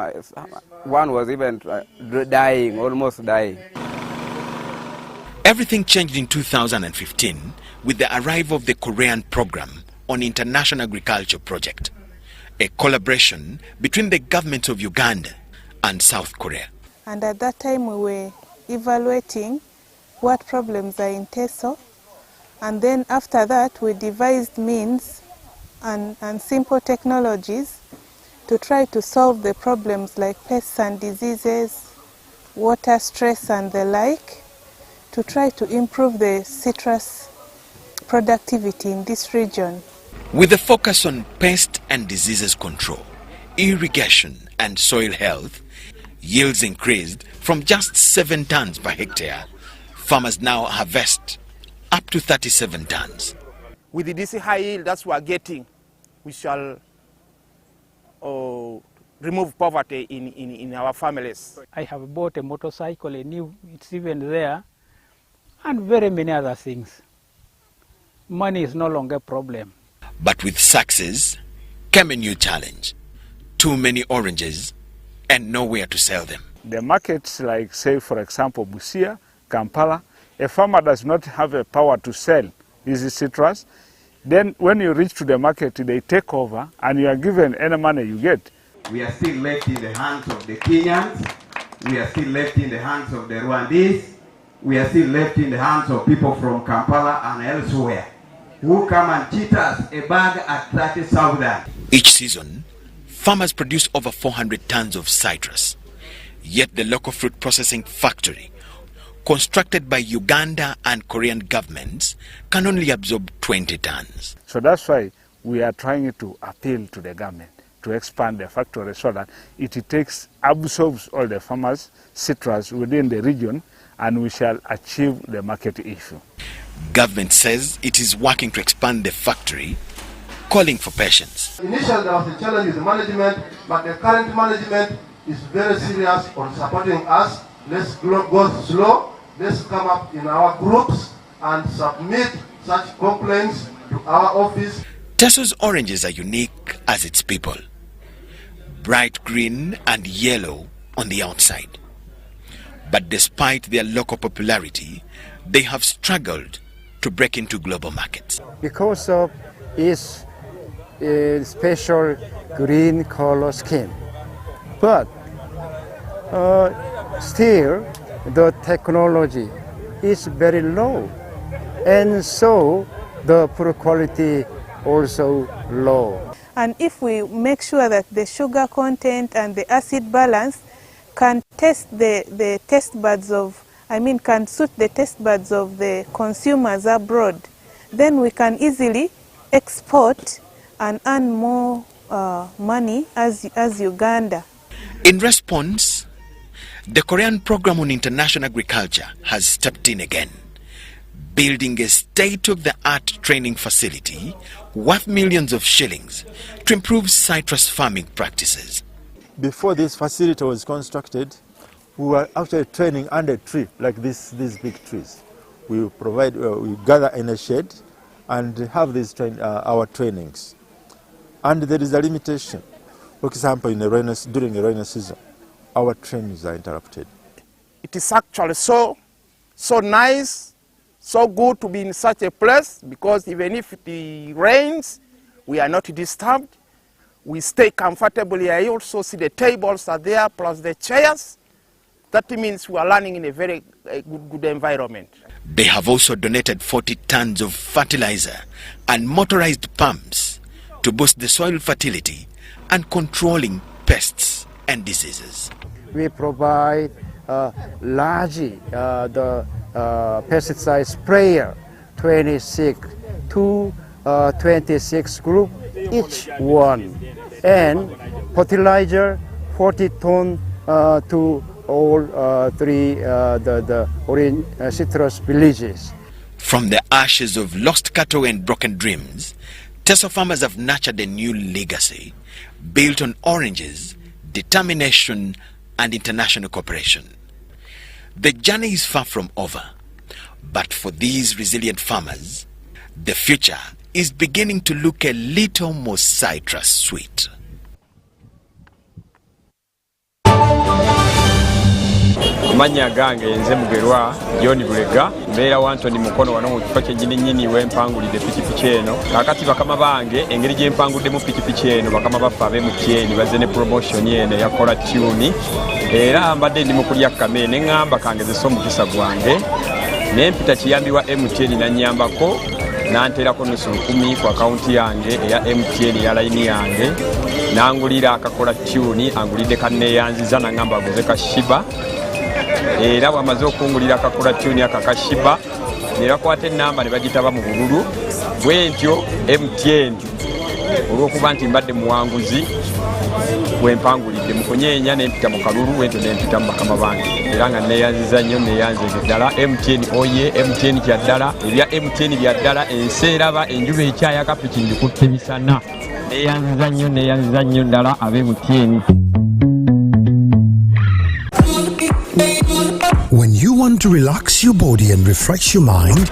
S23: one was even dying, almost dying.
S1: Everything changed in 2015 with the arrival of the Korean Program on International Agriculture Project, a collaboration between the governments of Uganda and South Korea.
S24: And at that time we were evaluating what problems are in Teso, and then after that we devised means and simple technologies to try to solve the problems like pests and diseases, water stress and the like, to try to improve the citrus productivity in this region.
S1: With a focus on pest and diseases control, irrigation and soil health, yields increased from just 7 tons per hectare. Farmers now harvest up to 37 tons.
S22: With this high yield that we are getting, we shall remove poverty in our families.
S28: I have bought a motorcycle, a new, it's even there, and very many other things. Money is no longer a problem.
S1: But with success came a new challenge. Too many oranges and nowhere to sell them.
S22: The markets like, say, for example, Busia, Kampala, a farmer does not have a power to sell his citrus. Then when you reach to the market, they take over and you are given any money you get.
S29: We are still left in the hands of the Kenyans. We are still left in the hands of the Rwandese. We are still left in the hands of people from Kampala and elsewhere who come and cheat us a bag at 30,000.
S1: Each season, farmers produce over 400 tons of citrus. Yet the local fruit processing factory, constructed by Uganda and Korean governments, can only absorb 20 tons.
S22: So that's why we are trying to appeal to the government to expand the factory so that it absorbs all the farmers' citrus within the region, and we shall achieve the market issue.
S1: Government says it is working to expand the factory, calling for patience.
S30: Initially there was a challenge with the management, but the current management is very serious on supporting us. Let's go slow, let's come up in our groups and submit such complaints to our office.
S1: Teso's oranges are unique as its people. Bright green and yellow on the outside. But despite their local popularity, they have struggled to break into global markets.
S31: Because of its special green color skin. But still, the technology is very low. And so the product quality also low.
S24: And if we make sure that the sugar content and the acid balance can test the taste buds of, can suit the taste buds of the consumers abroad, then we can easily export and earn more money as Uganda.
S1: In response, the Korean Program on International Agriculture has stepped in again, building a state-of-the-art training facility worth millions of shillings to improve citrus farming practices.
S5: before this facility was constructed, we were actually training under a tree, like these big trees. We gather in a shed and have these our trainings. And there is a limitation. For example, during the rainy season, our trainings are interrupted.
S6: It is actually so nice, so good to be in such a place, because even if it rains, we are not disturbed. We stay comfortably. I also see the tables are there, plus the chairs. That means we are learning in a very good environment.
S1: They have also donated 40 tons of fertilizer and motorized pumps to boost the soil fertility and controlling pests and diseases.
S31: We provide the pesticide sprayer, 26 group each one, and fertilizer 40 ton to all the orange citrus villages.
S1: From the ashes of lost cattle and broken dreams, Teso farmers have nurtured a new legacy built on oranges, determination and international cooperation. The journey is far from over, but for these resilient farmers, the future is beginning to look a little more citrus sweet.
S7: Manya gange nze Mugerwa John Bulega mbeera wantoni mukono wano mu kifo ky'ennyini w'empangulidde pikipiki eno kakati bakama bange engeri gye mpanguddemu pikipiki eno bakama baffe ab'MTN bazze ne promotion eno ya Kola Tune era mbadde ndi mu kulya kame ne ŋŋamba kangezesa omukisa gwange ne mpita kiyambi wa MTN nannyambako nanteerako nusu 10 ku akawunti yange eya MTN ya layini yange nangulira akakola Tune angulidde kanneeyanziza naŋŋamba aguze kashiba era bwamaze okungulira akakola Tune akakashiba ne bakwata ennamba ne bagitaba mu bululu bwentyo MTN olw'okuba nti mbadde muwanguzi bwempangulidde mu kunyeenya nempita mu kalulu bwentyo nempita mu bakama bange era nga neeyanziza nnyo neeyanziza ddala MTN oye MTN kya ddala ebya MTN bya ddala ensi eraba enjuba ekyayaka piki njikutte bisana neeyanziza nnyo ddala ab'MTN.
S8: When you want to relax your body and refresh your mind,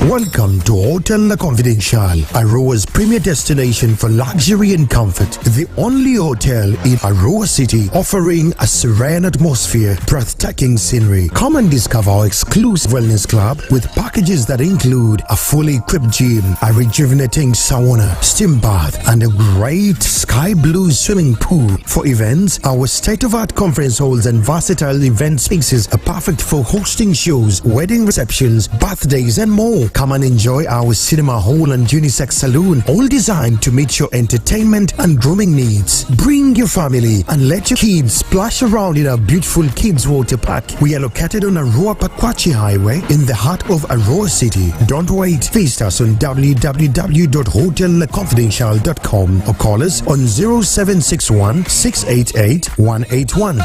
S8: welcome to Hotel La Confidential, Aroa's premier destination for luxury and comfort. The only hotel in Aroa City offering a serene atmosphere, breathtaking scenery. Come and discover our exclusive wellness club with packages that include a fully equipped gym, a rejuvenating sauna, steam bath, and a great sky blue swimming pool. For events, our state-of-art conference halls and versatile event spaces are perfect for hosting shows, wedding receptions, birthdays, and more. Come and enjoy our cinema hall and unisex saloon, all designed to meet your entertainment and grooming needs. Bring your family and let your kids splash around in our beautiful kids water park. We are located on Aroa Pakwachi Highway in the heart of Aroa City. Don't wait. Visit us on www.hotelconfidential.com or call us on 0761 688 181.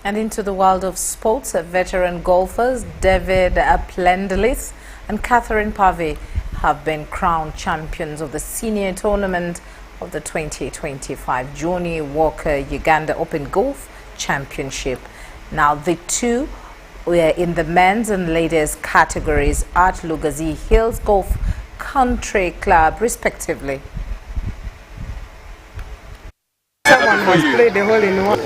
S3: And into the world of sports, veteran golfers David Plendelis and Catherine Pavey have been crowned champions of the senior tournament of the 2025 Johnny Walker Uganda Open Golf Championship. Now the two were in the men's and ladies categories at Lugazi Hills Golf Country Club respectively.
S31: Someone has played the hole in one.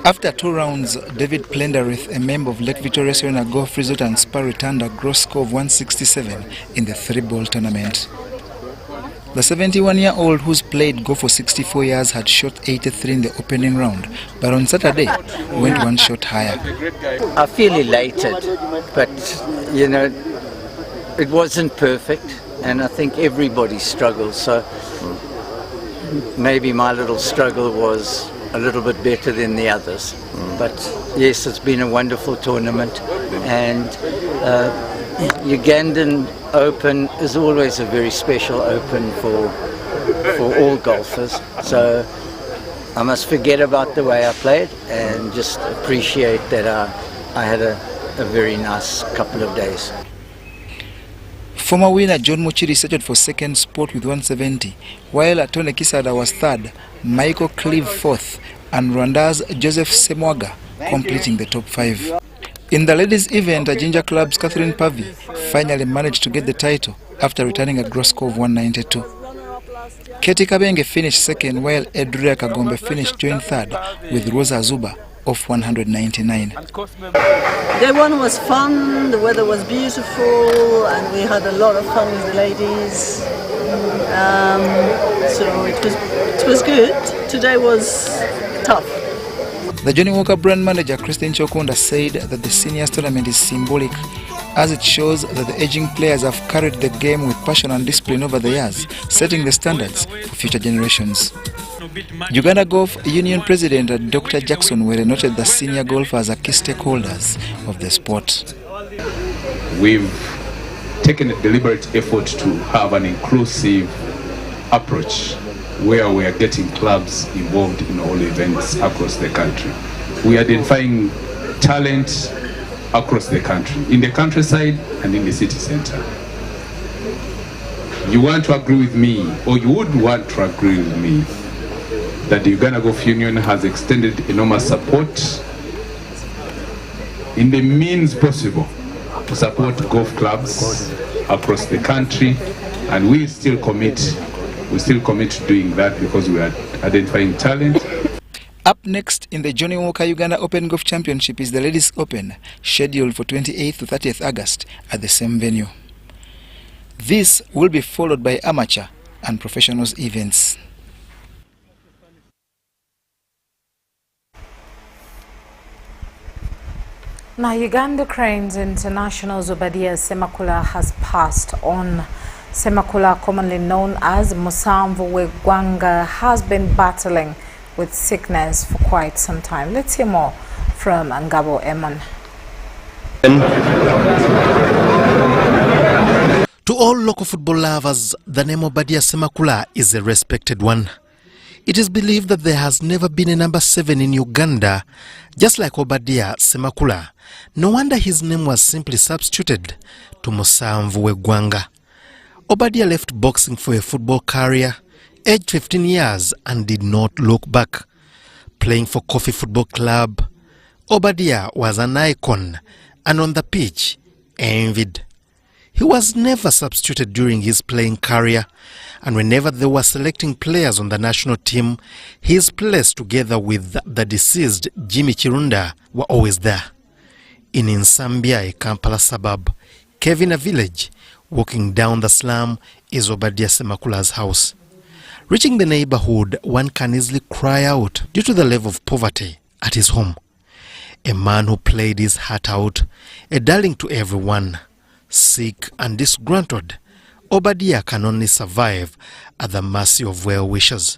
S9: After 2 rounds, David Plenderith, a member of Lake Victoria Serena Golf Resort and Spa, returned a gross score of 167 in the 3-ball tournament. The 71-year-old, who's played golf for 64 years, had shot 83 in the opening round, but on Saturday went 1 shot higher.
S10: I feel elated, but you know, it wasn't perfect, and I think everybody struggles, so maybe my little struggle was a little bit better than the others. But yes, it's been a wonderful tournament, and Ugandan Open is always a very special Open for all golfers. So I must forget about the way I played and just appreciate that I had a very nice couple of days.
S9: Former winner John Muchiri settled for second spot with 170, while Atone Kisada was third, Michael Cleve fourth, and Rwanda's Joseph Semwaga completing the top 5. In the ladies' event, Jinja Club's Catherine Pavi finally managed to get the title after returning a gross score of 192. Katie Kabenge finished second, while Edria Kagombe finished joint third with Rosa Zuba of 199.
S4: Day one was fun, the weather was beautiful, and we had a lot of fun with the ladies. So it was good. Today was tough.
S9: The Johnny Walker brand manager Christine Chokunda said that the seniors tournament is symbolic, as it shows that the aging players have carried the game with passion and discipline over the years, setting the standards for future generations. Uganda Golf Union President Dr. Jackson Were noted the senior golfers are key stakeholders of the sport.
S11: We've taken a deliberate effort to have an inclusive approach where we are getting clubs involved in all events across the country. We are identifying talent across the country, in the countryside and in the city center. You want to agree with me, or you would want to agree with me, that the Uganda Golf Union has extended enormous support in the means possible to support golf clubs across the country, and we still commit to doing that because we are identifying talent.
S9: Up next in the Johnny Walker Uganda Open Golf Championship is the Ladies Open, scheduled for 28th to 30th August at the same venue. This will be followed by amateur and professionals events.
S3: Now, Uganda Cranes International Zubadiah Semakula has passed on. Semakula, commonly known as Musamvu Wegwanga, has been battling with sickness for quite some time. Let's hear more from Ngabo Eman.
S12: To all local football lovers, the name Obadiah Semakula is a respected one. It is believed that there has never been a number 7 in Uganda, just like Obadiah Semakula. No wonder his name was simply substituted to Musamvu Wegwanga. Obadiah left boxing for a football career, aged 15 years, and did not look back. Playing for Coffee Football Club, Obadiah was an icon, and on the pitch, envied. He was never substituted during his playing career, and whenever they were selecting players on the national team, his place together with the deceased Jimmy Chirunda were always there. In Nsambya, a Kampala suburb, Kevin, a village, walking down the slum is Obadiah Semakula's house. Reaching the neighborhood, one can easily cry out due to the level of poverty at his home. A man who played his heart out, a darling to everyone. Sick and disgruntled, Obadiah can only survive at the mercy of well-wishers.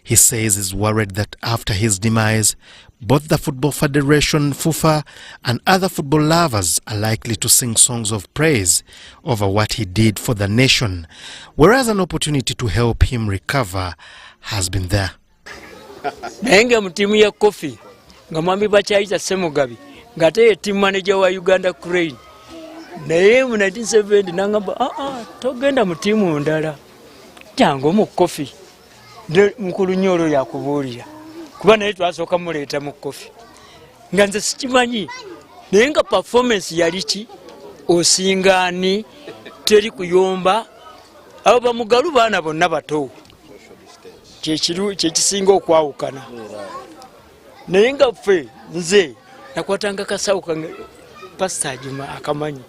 S12: He says he's worried that after his demise, both the Football Federation, FUFA, and other football lovers are likely to sing songs of praise over what he did for the nation, whereas an opportunity to help him recover has been there.
S13: Nayenga mtimu ya Kofi, ngamwami bachaita Semugabi, ngate team manager wa Uganda Crane. Naye mu 1970 nangamba togenda mu timu ndala. Jango mu Kofi. Mukulu nyoro yakubuulira. Kuba naye twasoka muleeta mu Kofi. Nga nze sikimanyi. Naye nga performance yali ki? Osingani teri kuyomba. Abo bamugalu baana bonna bato. Kyekisinga okwawukana. Naye nga ffe nze nakwatanga kasawo kange Pastor Juma akamanyi.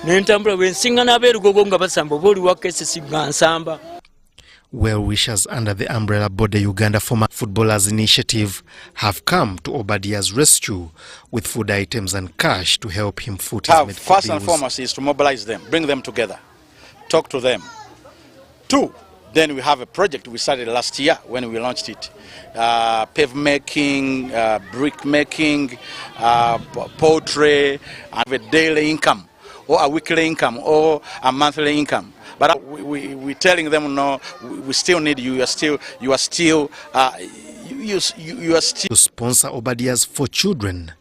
S13: Nentambula bwensingana abeerugogo nga basamba oba oli wa KCC nsamba.
S12: Well-wishers under the umbrella body Uganda Former Footballers Initiative have come to Obadiah's rescue with food items and cash to help him foot his medical bills.
S14: First and foremost is to mobilize them, bring them together, talk to them. 2, then we have a project we started last year when we launched it. Pave making, brick making, poultry, have a daily income or a weekly income or a monthly income. But we're telling them, no, we still need you. You are still. To
S12: sponsor Obadiah's 4 children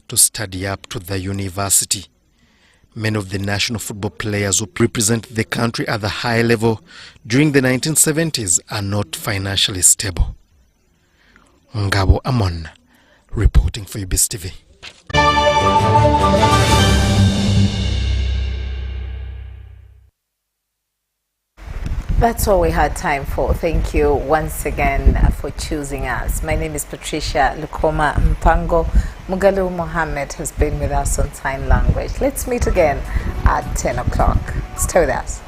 S12: to study up to the university. Many of the national football players who represent the country at the high level during the 1970s are not financially stable. Ngabo Amon, reporting for UBS TV.
S3: That's all we had time for. Thank you once again for choosing us. My name is Patricia Lukoma Mpango. Mugalu Mohammed has been with us on Sign Language. Let's meet again at 10 o'clock. Stay with us.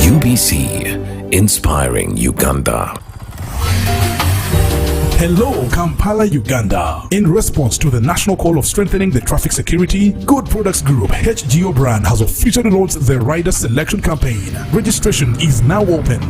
S2: UBC, inspiring Uganda.
S15: Hello, Kampala, Uganda. In response to the national call of strengthening the traffic security, Good Products Group HGO brand has officially launched the Rider Selection Campaign. Registration is now open.